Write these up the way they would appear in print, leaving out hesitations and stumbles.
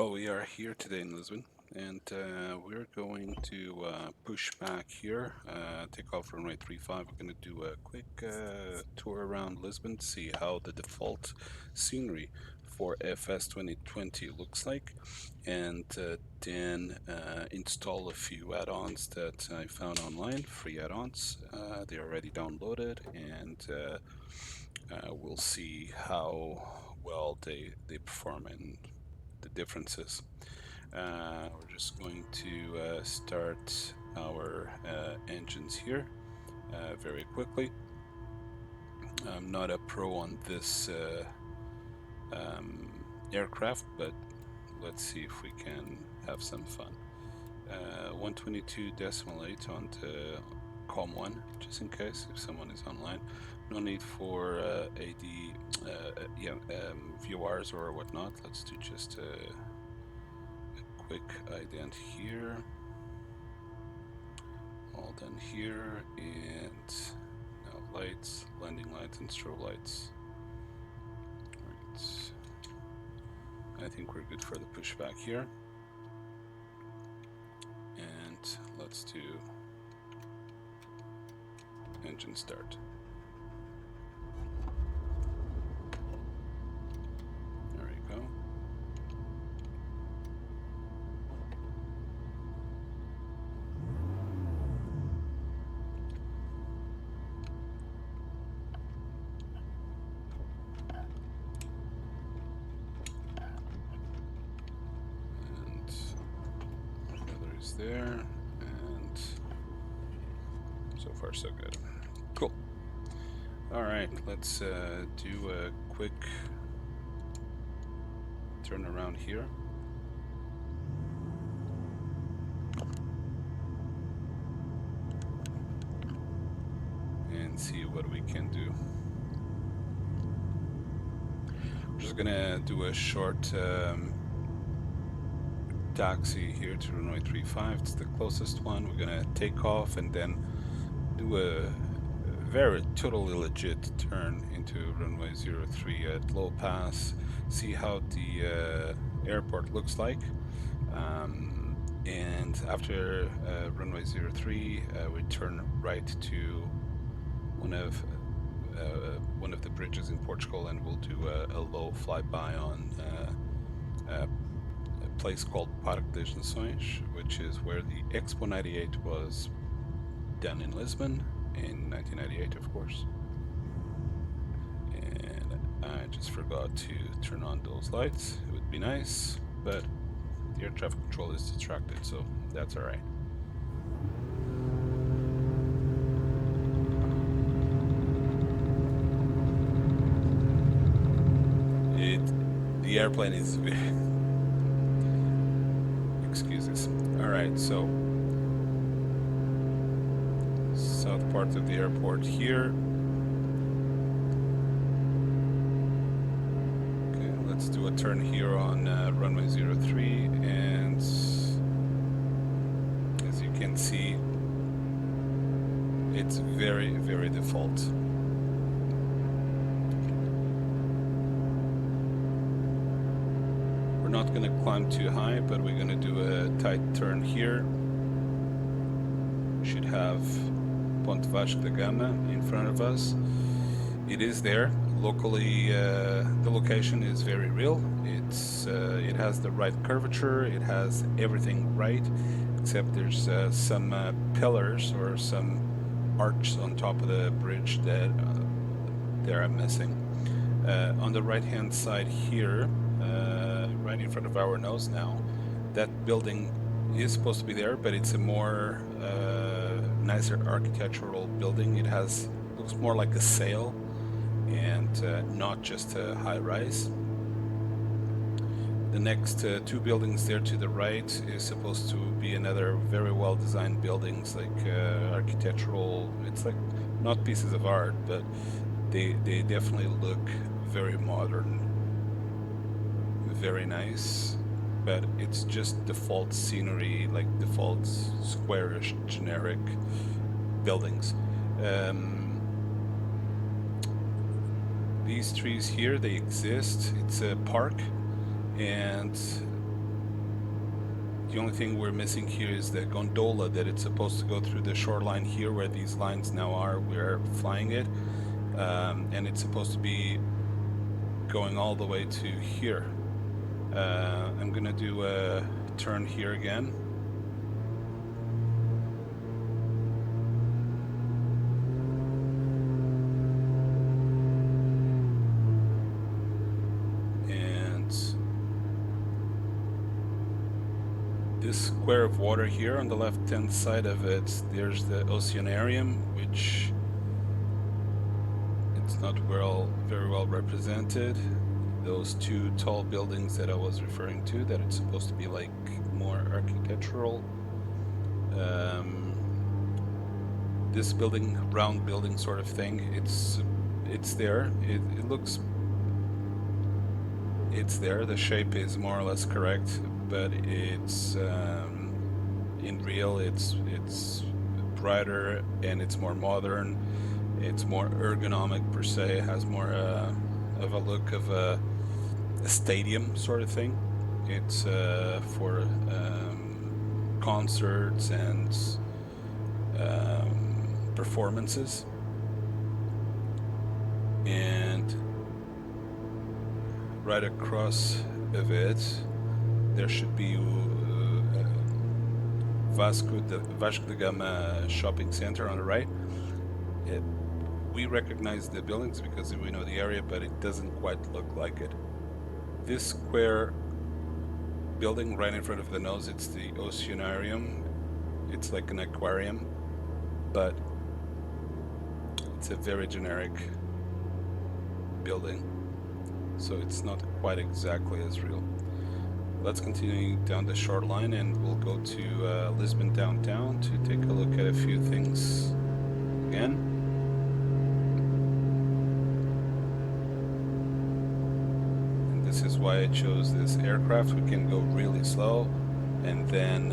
Well, we are here today in Lisbon, and we're going to push back here, take off runway 35. We're going to do a quick tour around Lisbon to see how the default scenery for FS2020 looks like, and then install a few add-ons that I found online, free add-ons. They're already downloaded, and we'll see how well they perform and the differences. We're just going to start our engines here very quickly. I'm not a pro on this aircraft, but let's see if we can have some fun. 122.8 on to COM1, just in case if someone is online. No need for AD, VORs or whatnot. Let's do just a quick ident here. All done here, and now lights, landing lights, and strobe lights. Right. I think we're good for the pushback here. And let's do engine start. There we go. There, and so far so good. Cool. All right, let's do a quick turn around here. And see what we can do. We're just gonna do a short taxi here to runway 35. It's the closest one. We're gonna take off and then do a very totally legit turn into runway 03 at low pass, see how the airport looks like, and after runway 03 we turn right to one of the bridges in Portugal, and we'll do a low flyby on a place called Parque das Nações, which is where the Expo 98 was done in Lisbon in 1998, of course. And I just forgot to turn on those lights. It would be nice, but the air traffic control is distracted, so that's all right. The airplane is excuses. All right, so south part of the airport here. Okay, let's do a turn here on runway 03, and as you can see, it's very, very default. Not going to climb too high, but we're going to do a tight turn here. We should have Ponte Vasco da Gama in front of us. It is there. Locally, the location is very real. It has the right curvature. It has everything right, except there's some pillars or some arches on top of the bridge that they are missing. On the right-hand side here, right in front of our nose now, that building is supposed to be there, but it's a more nicer architectural building. It looks more like a sail and not just a high-rise. The next two buildings there to the right is supposed to be another very well-designed buildings, like architectural. It's like not pieces of art, but they definitely look very modern, very nice, but it's just default scenery, like default squarish generic buildings. These trees here, they exist. It's a park, and The only thing we're missing here is the gondola that it's supposed to go through the shoreline here where these lines now are. We're flying it, and it's supposed to be going all the way to here. I'm gonna do a turn here again. This square of water here on the left-hand side of it, there's the Oceanarium, which it's not very well represented. Those two tall buildings that I was referring to, that it's supposed to be like more architectural. This building, round building sort of thing, it's there. It looks, it's there. The shape is more or less correct, but it's in real it's brighter and it's more modern. It's more ergonomic per se. It has more of a look of a stadium sort of thing. It's for concerts and performances. And right across of it there should be Vasco da Gama shopping center on the right. We recognize the buildings because we know the area, but it doesn't quite look like it. This square building right in front of the nose, it's the Oceanarium. It's like an aquarium, but it's a very generic building, so it's not quite exactly as real. Let's continue down the shoreline and we'll go to Lisbon Downtown to take a look at a few things again. And this is why I chose this aircraft. We can go really slow and then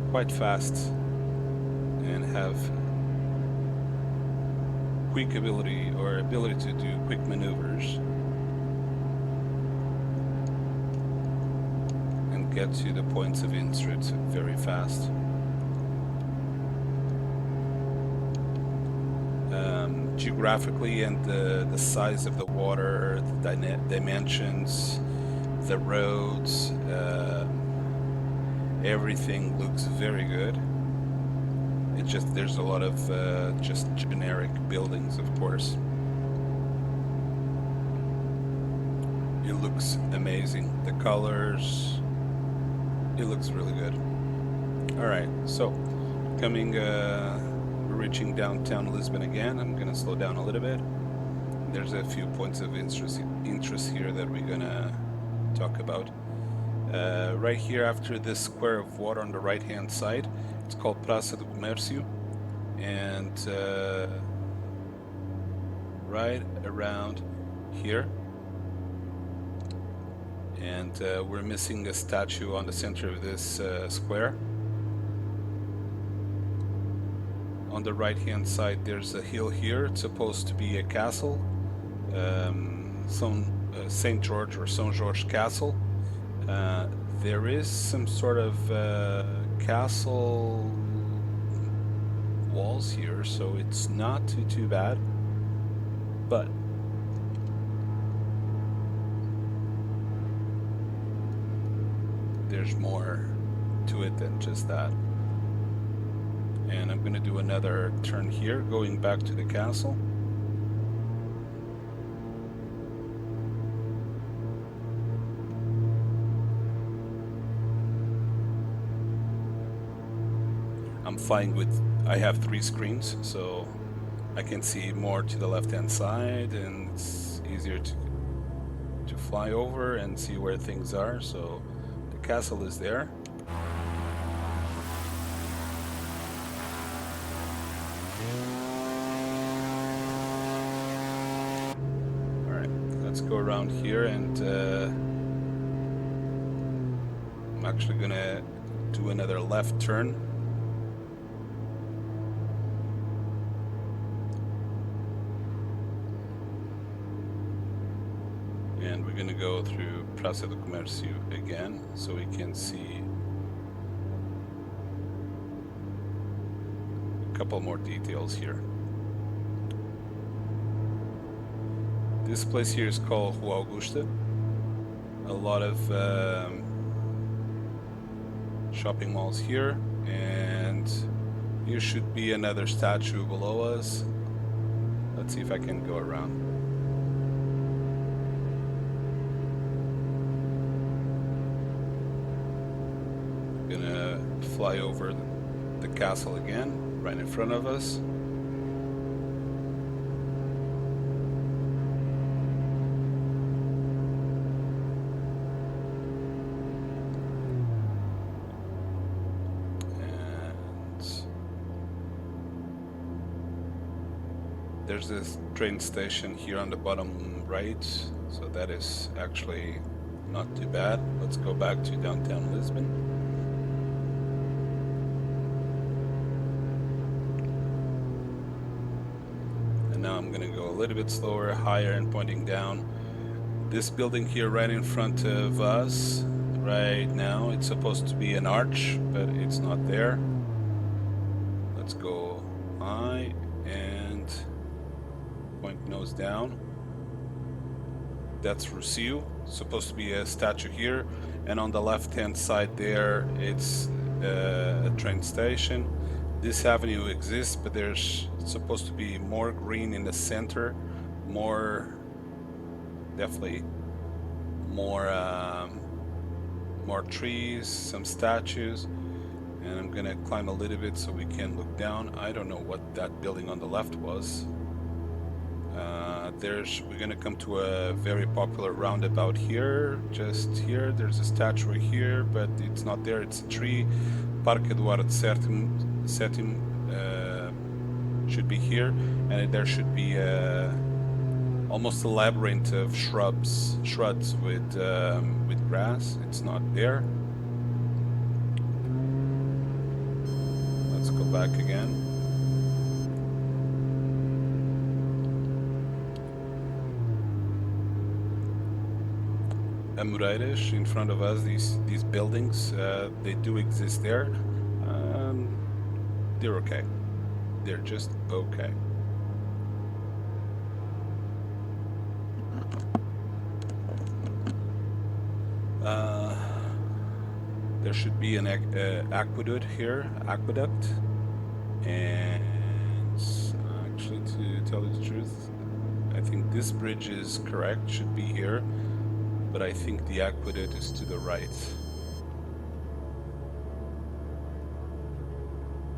quite fast and have quick ability to do quick maneuvers. Get to the points of interest very fast. Geographically and the size of the water, the dimensions, the roads, everything looks very good. It's just there's a lot of just generic buildings, of course. It looks amazing. The colors. It looks really good. Alright, so we're reaching downtown Lisbon again. I'm gonna slow down a little bit. There's a few points of interest here that we're gonna talk about. Right here after this square of water on the right hand side, it's called Praça do Comércio, and right around here, and we're missing a statue on the center of this square. On the right hand side there's a hill here. It's supposed to be a castle, St. George or São Jorge Castle. There is some sort of castle walls here, so it's not too bad, but there's more to it than just that. And I'm going to do another turn here, going back to the castle. I'm flying with, I have 3 screens, so I can see more to the left hand side, and it's easier to fly over and see where things are. So the castle is there. Alright, let's go around here, and I'm actually gonna do another left turn. And we're going to go through Praça do Comércio again, so we can see couple more details here. This place here is called Hua Gusta. A lot of shopping malls here, and here should be another statue below us. Let's see if I can go around. I'm gonna fly over the castle again, right in front of us. There's this train station here on the bottom right, so that is actually not too bad. Let's go back to downtown Lisbon. And now I'm gonna go a little bit slower, higher, and pointing down. This building here right in front of us right now, it's supposed to be an arch, but it's not there. Let's go high and point nose down. That's Rousseau, supposed to be a statue here, and on the left hand side there it's a train station. This avenue exists, but there's supposed to be more green in the center, definitely more trees, some statues, and I'm gonna climb a little bit so we can look down. I don't know what that building on the left was. We're gonna come to a very popular roundabout here. Just here, there's a statue here, but it's not there. It's a tree. Parque Eduardo VII should be here, and there should be almost a labyrinth of shrubs with grass. It's not there. Let's go back again. Amoreiras in front of us, these buildings, they do exist there. They're okay. They're just okay. There should be an aqueduct here, and actually, to tell you the truth, I think this bridge is correct, should be here. But I think the aqueduct is to the right.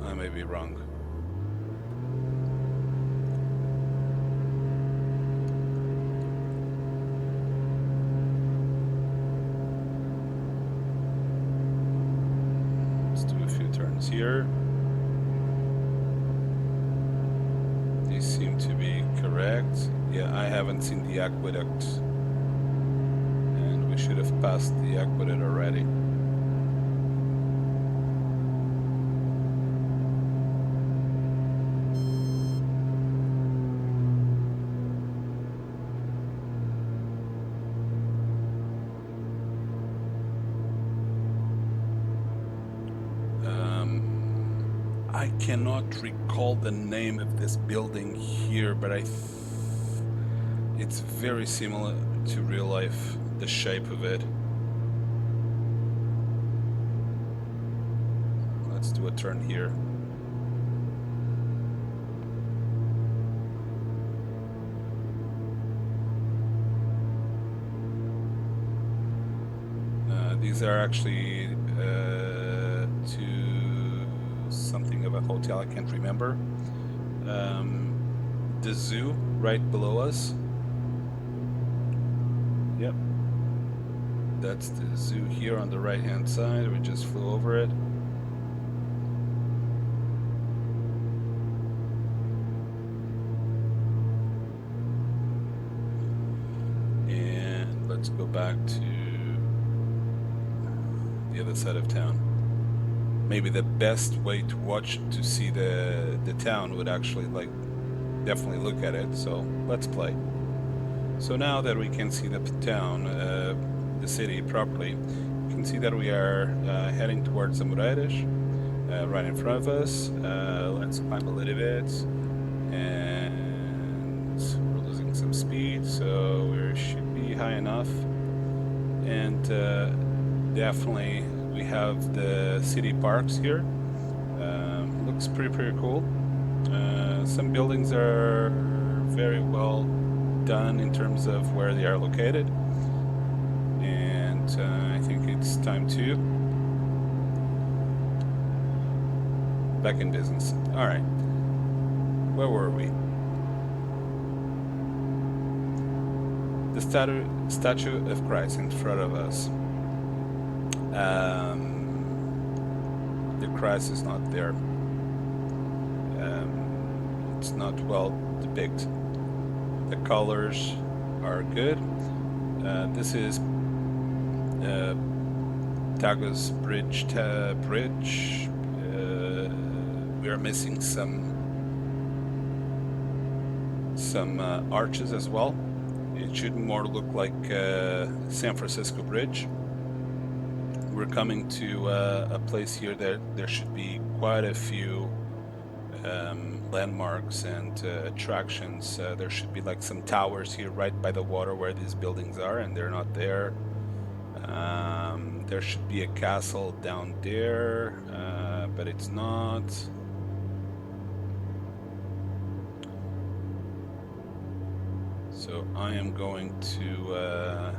I may be wrong. Let's do a few turns here. These seem to be correct. Yeah, I haven't seen the aqueduct. Should have passed the aqueduct already. I cannot recall the name of this building here, but it's very similar to real life. The shape of it. Let's do a turn here. These are actually to something of a hotel, I can't remember. The zoo right below us. Yep. That's the zoo here on the right hand side. We just flew over it. And let's go back to the other side of town. Maybe the best way to watch to see the town would actually definitely look at it. So let's play. So now that we can see the town, the city properly, you can see that we are heading towards Amoreiras. right in front of us. Let's climb a little bit, and we're losing some speed, so we should be high enough. And definitely we have the city parks here. Looks pretty cool. Some buildings are very well done in terms of where they are located, and I think it's time to back in business. All right, where were we? The statue of Christ in front of us. The Christ is not there. It's not well depicted. The colors are good. This is Tagus Bridge. We are missing some arches as well. It should more look like San Francisco Bridge. We're coming to a place here that there should be quite a few landmarks and attractions. There should be like some towers here right by the water where these buildings are, and they're not there. There should be a castle down there, but it's not. So I am going to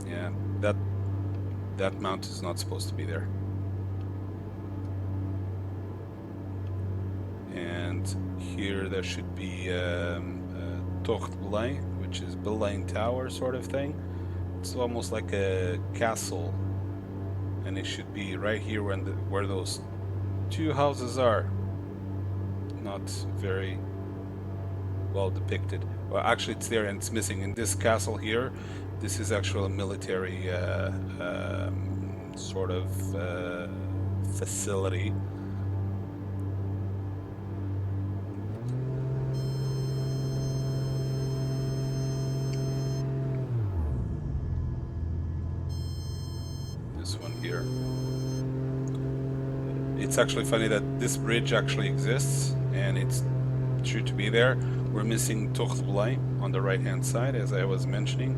yeah, that mount is not supposed to be there. And here there should be Tocht Belém, which is Belém Tower sort of thing. It's almost like a castle, and it should be right here where those two houses are. Not very well depicted. Well, actually it's there and it's missing. In this castle here, this is actually a military sort of facility. This one here. It's actually funny that this bridge actually exists, and it's true to be there. We're missing Tocht Belém on the right hand side, as I was mentioning.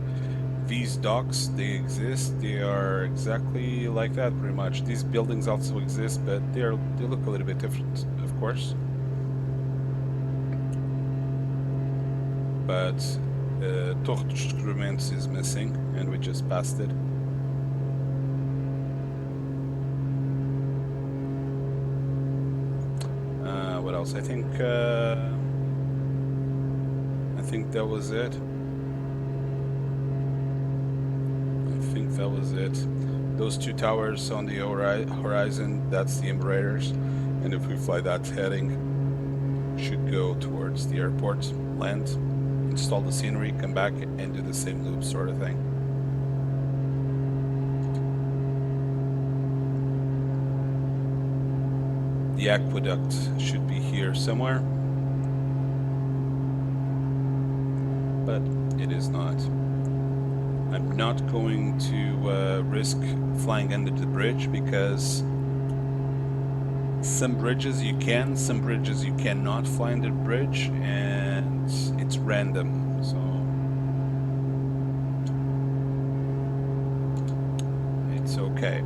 These docks, they exist. They are exactly like that, pretty much. These buildings also exist, but they look a little bit different, of course. But Tocht Belém is missing, and we just passed it. What else? I think that was it. I think that was it. Those two towers on the horizon, that's the Embraers, and if we fly that heading, should go towards the airport, land, install the scenery, come back and do the same loop sort of thing. The Aqueduct should be here somewhere, but it is not. I'm not going to risk flying under the bridge, because some bridges you can, some bridges you cannot fly under the bridge, and it's random, so it's okay.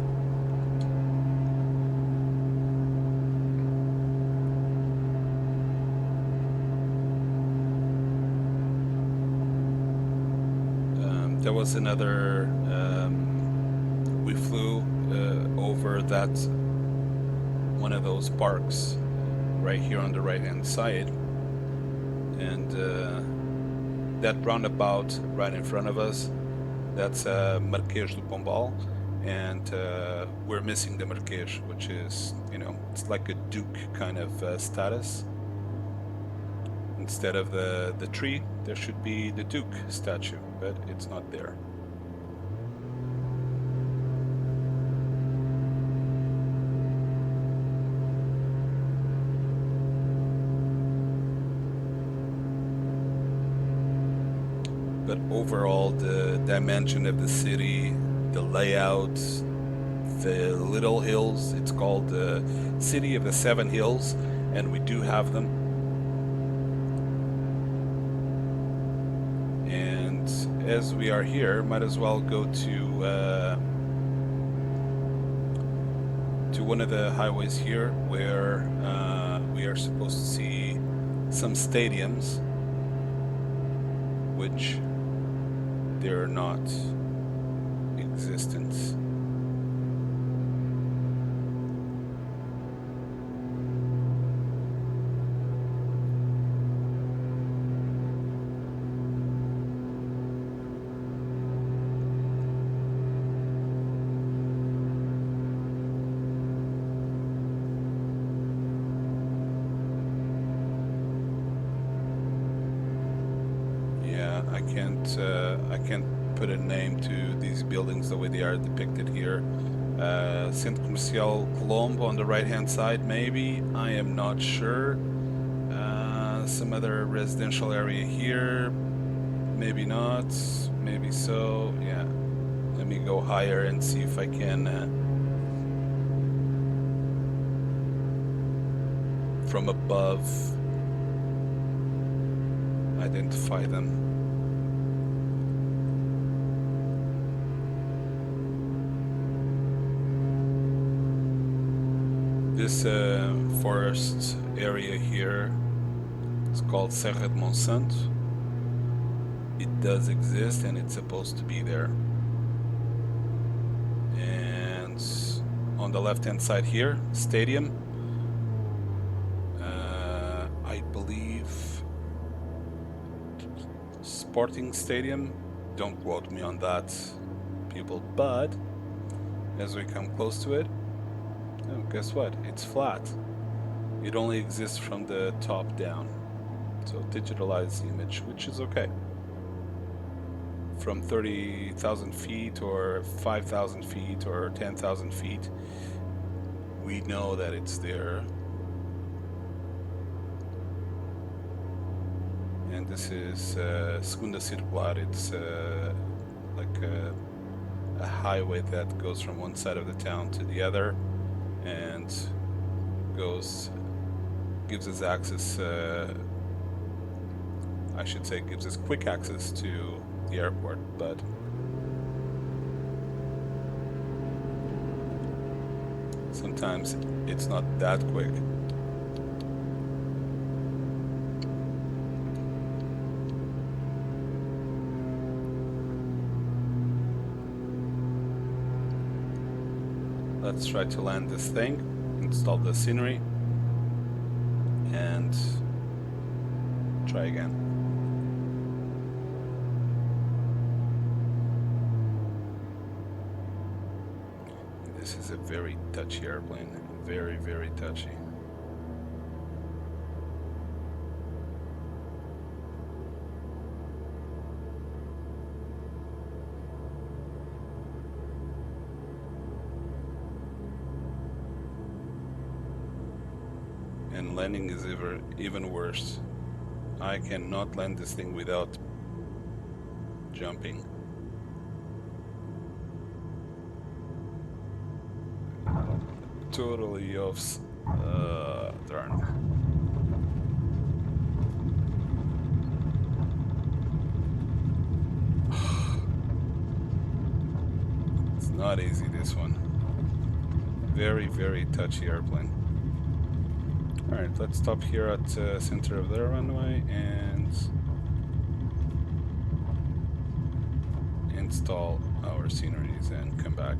There was another, we flew over that, one of those parks right here on the right hand side, and that roundabout right in front of us, that's Marquês do Pombal, and we're missing the Marquês, which is, you know, it's like a duke kind of status. Instead of the tree, there should be the Duke statue, but it's not there. But overall, the dimension of the city, the layout, the little hills. It's called the City of the Seven Hills, and we do have them. And as we are here, might as well go to one of the highways here where we are supposed to see some stadiums, which they're not existent. I can't put a name to these buildings the way they are depicted here. Centro Comercial Colombo on the right hand side, maybe, I am not sure. Some other residential area here, maybe not, maybe so. Yeah, let me go higher and see if I can from above identify them. This forest area here is called Serra de Monsant. It does exist and it's supposed to be there. And on the left hand side here, stadium. I believe Sporting Stadium. Don't quote me on that, people, but as we come close to it, oh, guess what? It's flat. It only exists from the top down. So digitalized image, which is okay. From 30,000 feet or 5,000 feet or 10,000 feet, we know that it's there. And this is Segunda Circular. It's like a highway that goes from one side of the town to the other, and gives us access, I should say gives us quick access to the airport, but sometimes it's not that quick. Let's try to land this thing, install the scenery, and try again. This is a very touchy airplane, very, very touchy. And landing is even worse. I cannot land this thing without jumping. Totally off. Darn. It's not easy, this one. Very, very touchy airplane. Alright, let's stop here at the center of the runway and install our sceneries and come back.